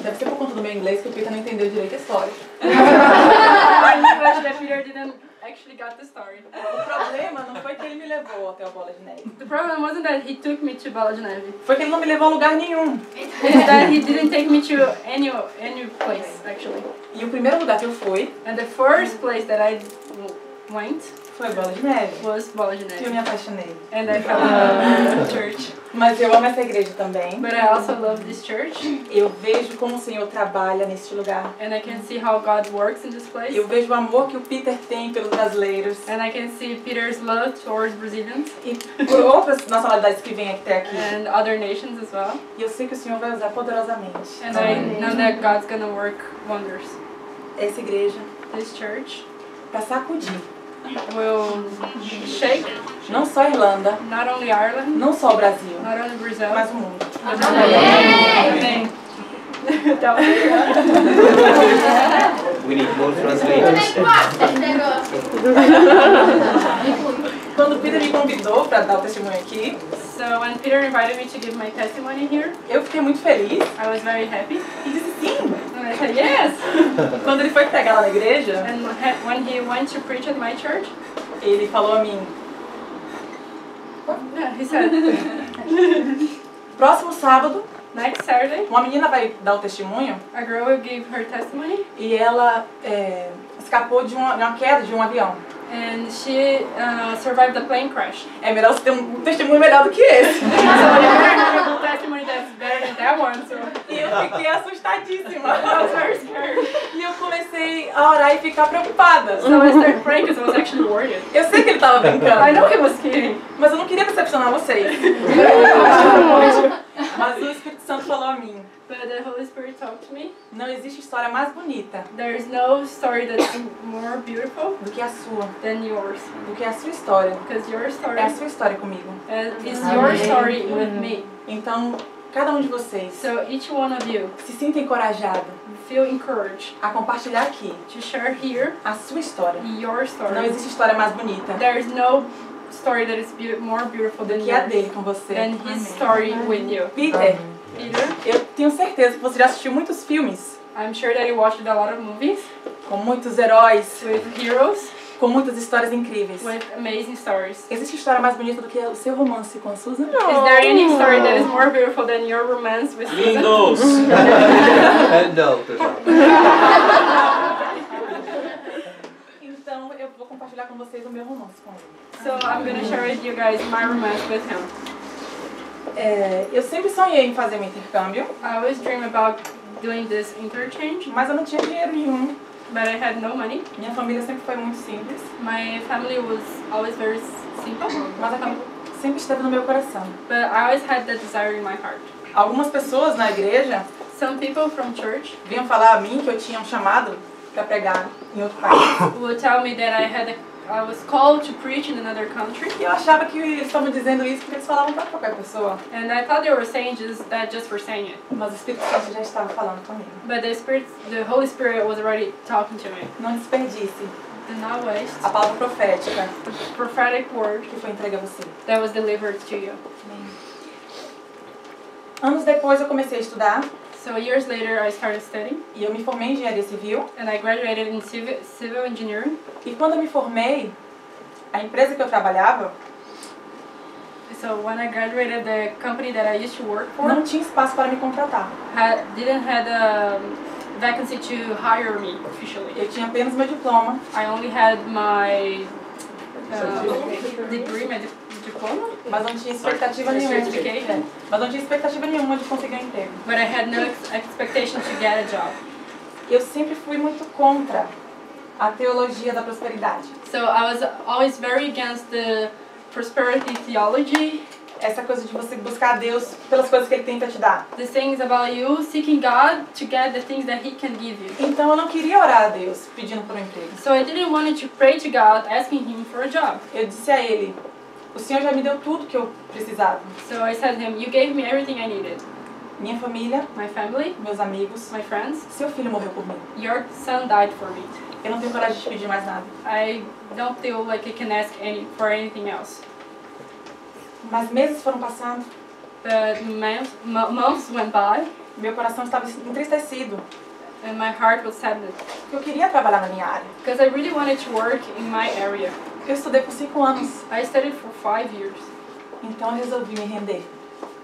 Deve ser por conta do meu inglês que o Peter não entendeu direito a história. Peter didn't actually got the story. O problema não foi que ele me levou até a Bola de Neve. The problem wasn't that he took me to Bola de Neve. Foi que ele não me levou a lugar nenhum. It's that he didn't take me to any place, actually. E o primeiro lugar que eu fui... And the first place that I went... Foi Bola de Neve. Was Bola de Neve. Que eu me apaixonei. And I fell in love with the church. Mas eu amo essa igreja também. But I also love this church. Eu vejo como o Senhor trabalha neste lugar. And I can see how God works in this place. Eu vejo o amor que o Peter tem pelos brasileiros. And I can see Peter's love towards Brazilians. E por outras nacionalidades que vêm até aqui. And other nations as well. E eu sei que o Senhor vai usar poderosamente. And I know that God's gonna work wonders. Essa igreja, this church, para sacudir, will shake não só a Irlanda, not only Ireland, não só o Brasil, not only Brazil, mas o mundo. Amém. We need more translators. Quando o Peter me convidou para dar o testemunho aqui, so when Peter invited me to give my testimony here, eu fiquei muito feliz. I was very happy. E disse sim. And I said yes. Quando ele foi pregar lá na igreja, And when he went to preach at my church, ele falou a mim: yeah, he said, próximo sábado, next Saturday, uma menina vai dar o testemunho. A girl will give her testimony. E ela escapou de uma queda de um avião. And she survived the plane crash. É melhor você ter um testemunho melhor do que esse. So you're gonna have a testimony that's better than that one. So. E eu fiquei assustadíssima. I was very scared. E eu comecei a orar e ficar preocupada. So I started praying because I was actually worried. Eu sei que ele estava brincando. I know he was kidding. Mas eu não queria decepcionar vocês. Mas o Espírito Santo falou a mim: But the Holy Spirit talked to me. não existe história mais bonita There is no story that's more beautiful do que a sua, than yours. do que a sua história. Because your story É a sua história comigo. is your story with me. Então, cada um de vocês So each one of you se sinta encorajado feel encouraged a compartilhar aqui to share here a sua história. your story. Não existe história mais bonita There is no story that is more beautiful do than que a yours, dele com você. than his story with you. Peter, Peter, eu tenho certeza que você já assistiu muitos filmes I'm sure that you watched a lot of movies com muitos heróis, with heroes, com muitas histórias incríveis. with amazing stories. Existe história mais bonita do que o seu romance com a Susan? Is there any story that is more beautiful than your romance with Susan? Lindos! No, there's not. Então eu vou compartilhar com vocês o meu romance com ele. So I'm going to share with you guys my romance with him. Eu sempre sonhei em fazer um intercâmbio, I always dream about doing this interchange, mas eu não tinha dinheiro nenhum. but I had no money. Minha família sempre foi muito simples, My family was always very simple, mas aquilo sempre esteve no meu coração. but I always had that desire in my heart. Algumas pessoas na igreja Some people from church vinham falar a mim que eu tinha um chamado para pregar em outro país. would tell me that I was called to preach in another country, E eu achava que eles estavam dizendo isso porque eles falavam para qualquer pessoa. and I thought they were saying just for saying it. Mas o Espírito Santo já estava falando comigo. But the Holy Spirit was already talking to me. Não desperdice Do not waste a palavra profética the prophetic word que foi entregue a você. that was delivered to you. Anos depois eu comecei a estudar So years later, I started studying, e eu me formei em engenharia civil. and I graduated in civil engineering. E quando eu me formei, a empresa que eu trabalhava So when I graduated, the company that I used to work for não tinha espaço para me contratar. didn't have a vacancy to hire me officially. Eu tinha apenas meu diploma, I only had my degree, my diploma, mas não tinha expectativa nenhuma. certification, Mas não tinha expectativa nenhuma de conseguir um emprego. but I had no expectation to get a job. Eu sempre fui muito contra a teologia da prosperidade. So I was always very against the prosperity theology, Essa coisa de você buscar a Deus pelas coisas que Ele tem para te dar. the things about you seeking God to get the things that He can give you. Então eu não queria orar a Deus pedindo por um emprego. So I didn't want to pray to God asking Him for a job. Eu disse a Ele: o Senhor já me deu tudo que eu precisava. So I said to Him, you gave me everything I needed. Minha família, My family, meus amigos, my friends, seu filho morreu por mim. your son died for me. Eu não tenho coragem de pedir mais nada. I don't feel like I can ask for anything else. Mas meses foram passando But months went by, Meu coração estava entristecido, and my heart was saddened. porque eu queria trabalhar na minha área. Because I really wanted to work in my area. Eu estudei por 5 anos, I studied for 5 years. então eu resolvi me render.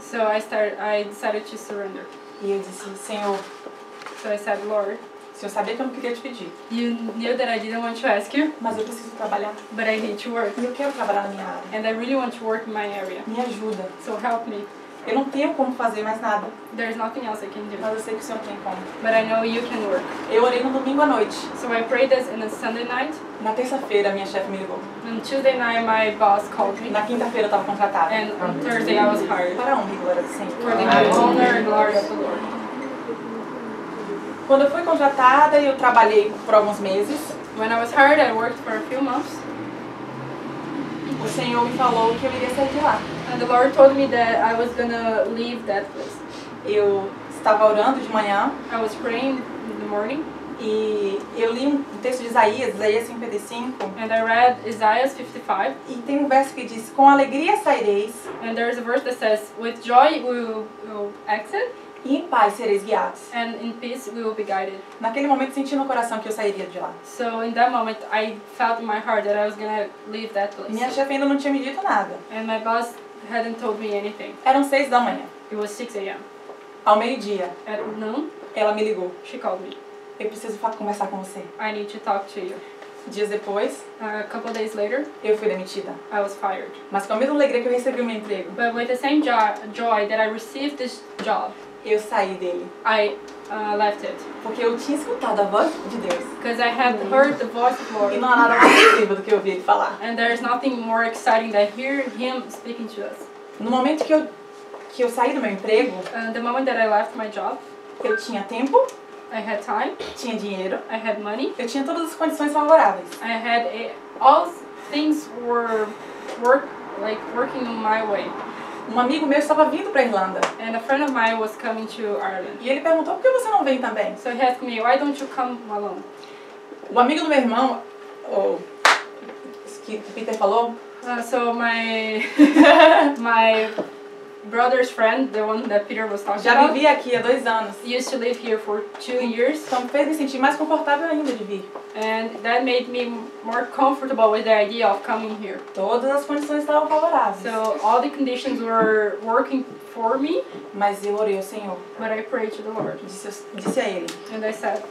So I decided to surrender. E eu disse, Senhor, So I said, Lord, o Senhor sabia que eu não queria te pedir, you knew that I didn't want to ask you, mas eu preciso trabalhar. but I need to work. E eu quero trabalhar na minha área. And I really want to work in my area. Me ajuda. So help me. Eu não tenho como fazer mais nada, There's nothing else I can do. mas eu sei que o Senhor tem como. But I know you can work. Eu orei no domingo à noite. So I prayed this in a Sunday night. Na terça-feira, a minha chefe me ligou. On Tuesday night, my boss called me. Na quinta-feira, eu estava contratada. And on Thursday, I was hired. Para a honra e glória do For Senhor. the honor and glory of the Lord. Quando eu fui contratada, eu trabalhei por alguns meses. When I was hired, I worked for a few months. O Senhor me falou que eu iria sair de lá. And the Lord told me that I was gonna leave that place. Eu estava orando de manhã I was praying in the morning, e eu li um texto de Isaías 55, and I read Isaiah 55. e tem um verso que diz: com alegria saireis And there's a verse that says, with joy we will exit, e em paz sereis guiados. and in peace we will be guided. Naquele momento senti no coração que eu sairia de lá. So in that moment, I felt in my heart that I was gonna leave that place. Minha chefe ainda não tinha me dito nada. And my boss hadn't told me anything. Eram 6 da manhã. It was 6 a.m. Ao meio-dia, At noon, ela me ligou. she called me. Eu preciso conversar com você. I need to talk to you. Dias depois, A couple days later, eu fui demitida. I was fired. Mas com a mesma alegria que eu recebi o meu emprego, But with the same joy that I received this job, eu saí dele. I left it. Porque eu tinha escutado a voz de Deus. Because I had heard the voice of the E Lord. não há nada mais incrível do que ouvir ele falar. And there's nothing more exciting than hear Him speaking to us. No momento que eu saí do meu emprego, The moment that I left my job, eu tinha tempo, I had time, tinha dinheiro, I had money, eu tinha todas as condições favoráveis. I had all things were working in my way. Um amigo meu estava vindo para a Irlanda. And a friend of mine was coming to Ireland. E ele perguntou: por que você não vem também? So he asked me, why don't you come alone? O amigo do meu irmão, que o Peter falou, So my brother's friend, the one that Peter was talking já about, vivia aqui há 2 anos. used to live here for 2 years. Então fez me sentir mais confortável ainda de vir. And that made me more comfortable with the idea of coming here. Todas as condições estavam favoráveis. So all the conditions were working for me, Mas eu orei ao Senhor. but I prayed to the Lord. Disse a ele: And I said,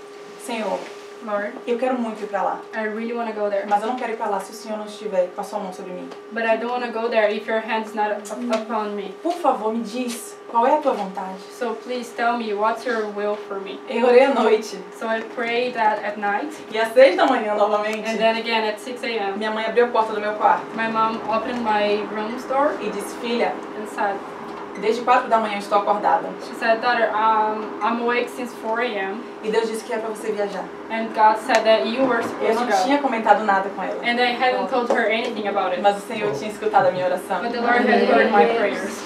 Senhor, Lord, eu quero muito ir para lá. I really want to go there. Mas eu não quero ir para lá se o Senhor não estiver com a sua mão sobre mim. But I don't want to go there if your hand's not upon me. Por favor, me diz qual é a tua vontade. So please tell me what's your will for me. Eu orei à noite. So I prayed that at night. E às 6 da manhã, novamente, And then again at 6 a.m. minha mãe abriu a porta do meu quarto My mom opened my room's door e disse: filha, and said, desde 4 da manhã eu estou acordada. she said, daughter, I'm awake since 4 a.m. E Deus disse que é para você viajar. And God said that you were Eu supposed não to go. tinha comentado nada com ela. And I hadn't told her anything about it. Mas o Senhor tinha escutado a minha oração. But the Lord had heard my prayers.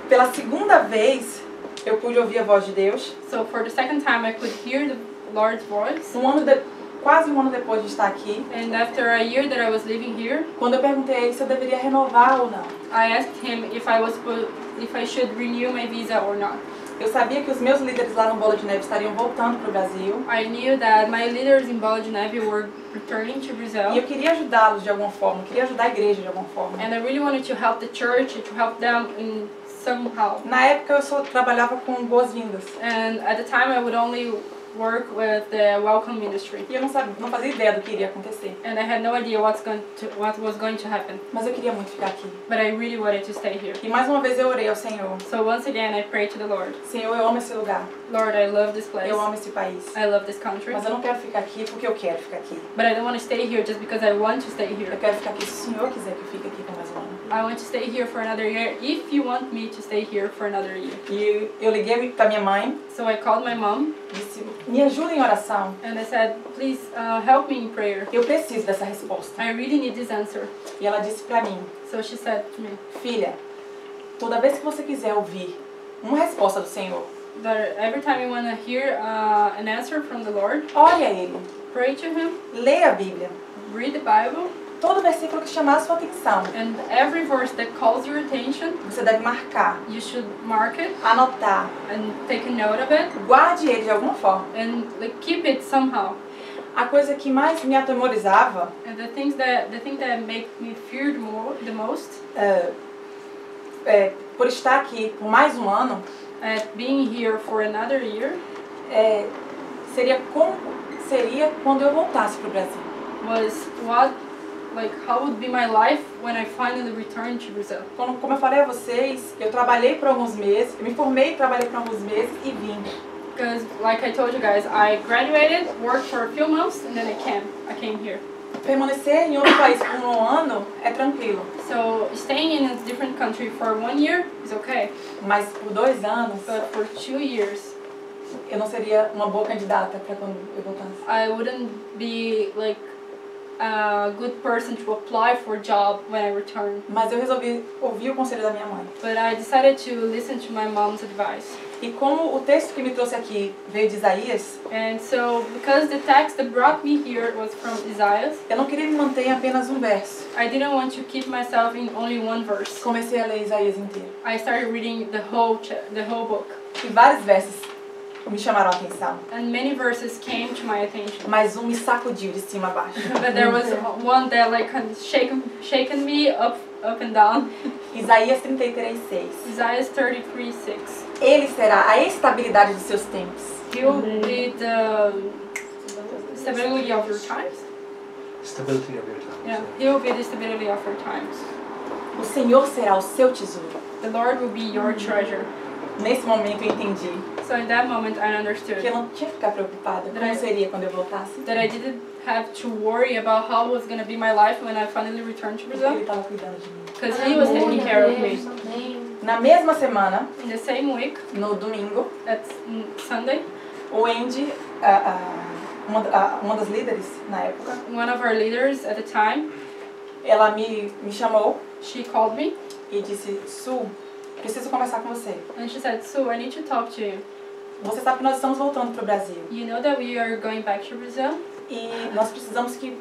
Pela segunda vez, eu pude ouvir a voz de Deus. So for the second time I could hear the Lord's voice. Quase um ano depois de estar aqui, And after a year that I was living here, quando eu perguntei a ele se eu deveria renovar ou não. I asked him if I should renew my visa or not. Eu sabia que os meus líderes lá no Bola de Neve estariam voltando para o Brasil. I knew that my leaders in Bola de Neve were returning to Brazil. E eu queria ajudá-los de alguma forma, queria ajudar a igreja de alguma forma. And I really wanted to help the church, to help them in somehow. Na época eu só trabalhava com boas-vindas. And at the time I would only work with the welcome ministry. E eu não fazia ideia do que iria acontecer. And I had no idea what was going to happen. Mas eu queria muito ficar aqui. But I really wanted to stay here. E mais uma vez eu orei ao Senhor. So once again I prayed to the Lord. Senhor, eu amo esse lugar. Lord, I love this place. Eu amo esse país. I love this country. Mas eu não quero ficar aqui porque eu quero ficar aqui. But I don't want to stay here just because I want to stay Eu here. quero ficar aqui se o Senhor quiser que eu fique aqui por mais um ano. I want to stay here for another year if you want me to stay here for another year. E eu liguei para minha mãe, So I called my mom disse: me ajuda em oração. and I said, please help me in prayer. Eu preciso dessa resposta. I really need this answer. E ela disse para mim: So she said to me, filha, toda vez que você quiser ouvir uma resposta do Senhor, that every time you want to hear an answer from the Lord, ore a Ele, pray to Him, leia a Bíblia, read the Bible, todo versículo que chamar a sua atenção, And every verse that calls your attention, você deve marcar, you should mark it anotar, and take a note of it guarde ele de alguma forma. and like keep it somehow. A coisa que mais me atemorizava, And the thing that make me fear the most por estar aqui por mais um ano, at being here for another year seria quando eu voltasse para o Brasil. was how would be my life when I finally return to Brazil. Como eu falei a vocês, eu trabalhei por alguns meses, eu me formei e trabalhei por alguns meses e vim. Because like I told you guys, I graduated, worked for a few months, and then I came here. Permanecer em outro país por um ano é tranquilo, So staying in a different country for 1 year is okay, mas por 2 anos but for 2 years, eu não seria uma boa candidata para quando eu voltasse. I wouldn't be like a good person to apply for a job when I return. Mas eu resolvi ouvir o conselho da minha mãe. But I decided to listen to my mom's advice. E como o texto que me trouxe aqui veio de Isaías, And so, because the text that brought me here was from Isaiah, eu não queria me manter em apenas um verso. I didn't want to keep myself in only one verse. Comecei a ler Isaías inteiro. I started reading the whole book. E vários versos me chamaram a atenção, And many verses came to my attention. mas um me sacudiu de cima a baixo. But there was one that like kind of shaken me up and down. Isaías 33:6. Isaiah 33:6. Ele será a estabilidade dos seus tempos. He will be the stability of your times. Stability of your time. Yeah, He will be the stability of your times. O Senhor será o seu tesouro. The Lord will be your treasure. Nesse momento eu entendi So in that moment I que understood eu não tinha que ficar preocupada como seria quando eu voltasse. that I didn't have to worry about how was going to be my life when I finally returned to Porque ele Brazil, estava cuidando de mim. because He was taking care of me. Na mesma semana, In the same week, no domingo, at Sunday, o Andy, uma das líderes na época, one of our leaders at the time, ela me chamou she called me e disse: Su, preciso conversar com você. and she said, "Sue, I need to talk to you. Você sabe que nós estamos voltando para o Brasil You know that we are going back to Brazil, e nós precisamos que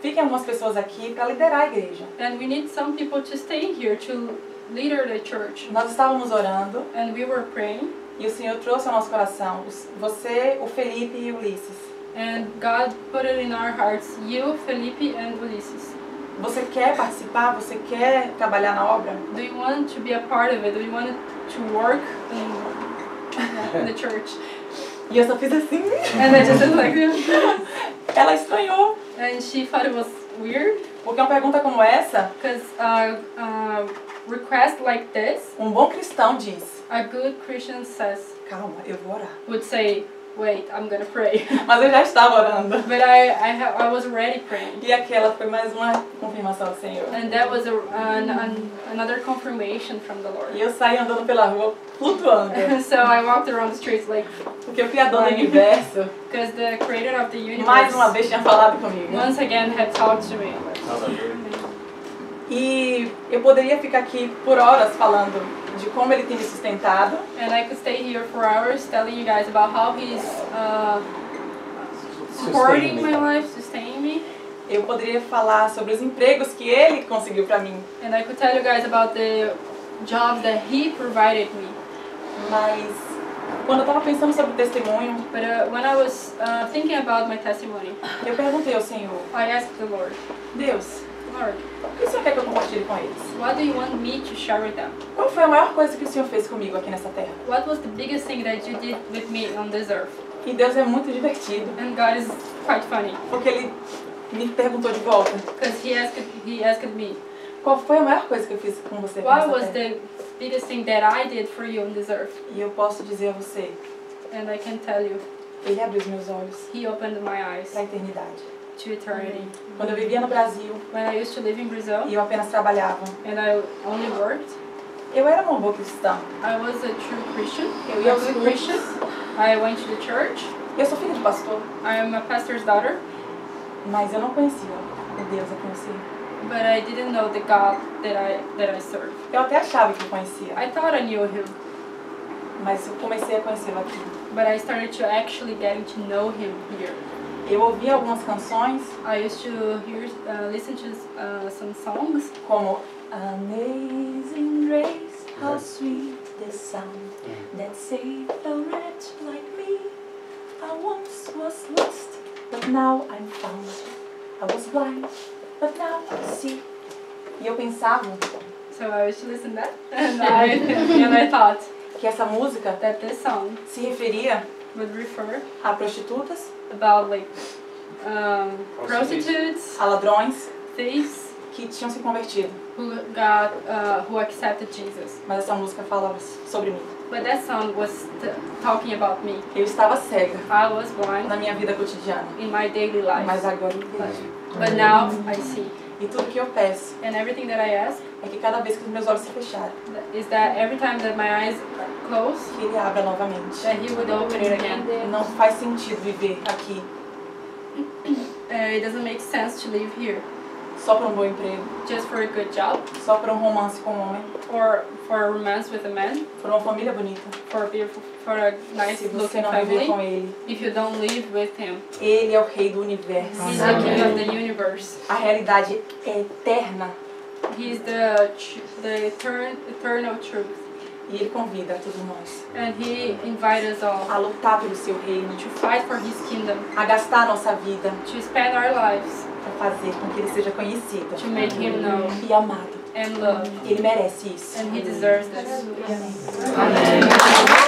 fiquem algumas pessoas aqui para liderar a igreja. and we need some people to stay here to leader the church." Nós estávamos orando And we were praying, e o Senhor trouxe ao nosso coração você, o Felipe e o Ulisses. and God put it in our hearts, you, Felipe, and Ulysses. Você quer participar? Você quer trabalhar na obra? Do you want to be a part of it? Do you want to work in the church? E eu só fiz assim. And I just was like, Ela estranhou, and she thought it was weird, porque uma pergunta como essa, because request like this, um bom cristão diz: a good Christian says, calma, eu vou orar. would say, wait, I'm gonna pray. Mas eu já estava orando. But I was already praying. E aquela foi mais uma confirmação do Senhor. And that was another confirmation from the Lord. E eu saí andando pela rua flutuando, So I walked around the streets like, porque o Criador do Universo because the creator of the mais uma universe vez tinha falado comigo. once again had talked to me. E eu poderia ficar aqui por horas falando de como Ele tem me sustentado, And I could stay here for hours telling you guys about how He's supporting my life, sustaining me. eu poderia falar sobre os empregos que Ele conseguiu para mim, And I could tell you guys about the jobs that He provided me. mas quando eu estava pensando sobre o testemunho, But when I was thinking about my testimony, eu perguntei ao Senhor: I asked the Lord, Deus, Lord, o que o Senhor quer que eu compartilhe com eles? what do you want me to share with them? Qual foi a maior coisa que o Senhor fez comigo aqui nessa terra? What was the biggest thing that you did with me on this earth? E Deus é muito divertido, And God is quite funny, porque Ele me perguntou de volta: because He asked me, qual foi a maior coisa que eu fiz com você aqui what nessa was terra? the biggest thing that I did for you on this earth? E eu posso dizer a você: And I can tell you, Ele abriu os meus olhos He opened my eyes para a eternidade. to eternity. Quando eu vivia no Brasil When I used to live in Brazil e eu apenas trabalhava, and I only worked, eu era uma boa cristã. I was a true Christian, Eu ia a aos good cultos. Christian. I went to the church. Eu sou filha de pastor, I am a pastor's daughter, mas eu não conhecia o Deus a conhecer. but I didn't know the God that I serve. Eu até achava que eu conhecia, I thought I knew Him, mas eu comecei a conhecê-lo aqui. but I started to actually getting to know Him here. Eu ouvi algumas canções I used to listen to some songs como Amazing Grace, how sweet the sound that saved a wretch like me. I once was lost, but now I'm found. I was blind, but now I see. E eu pensava so I used to listen to that and I thought que essa música that this song se referia would refer a prostitutas, about like prostitutes, a ladrões thieves que tinham se convertido. who accepted Jesus. Mas essa música falava sobre mim. But that song was talking about me. Eu estava cega I was blind na minha vida cotidiana, in my daily life, mas agora eu vejo. but now I see. E tudo que eu peço And everything that I ask é que cada vez que os meus olhos se fecharem, is that every time that my eyes close, que Ele abra novamente. that He would open it again. Não faz sentido viver aqui It doesn't make sense to live here só para um bom emprego, just for a good job, só para um romance com um homem, or for a romance with a man, por uma família bonita. for a nice Se você looking não viver family. com Ele, If you don't live with Him, Ele é o Rei do Universo. He's the King of the universe. A realidade é eterna He's the eternal truth, e Ele convida a todos nós and He invites us all a lutar pelo Seu reino, to fight for His kingdom, a gastar a nossa vida to spend our lives para fazer com que Ele seja conhecido to make Him known e amado. and loved, Ele merece isso. and He deserves this. Amém.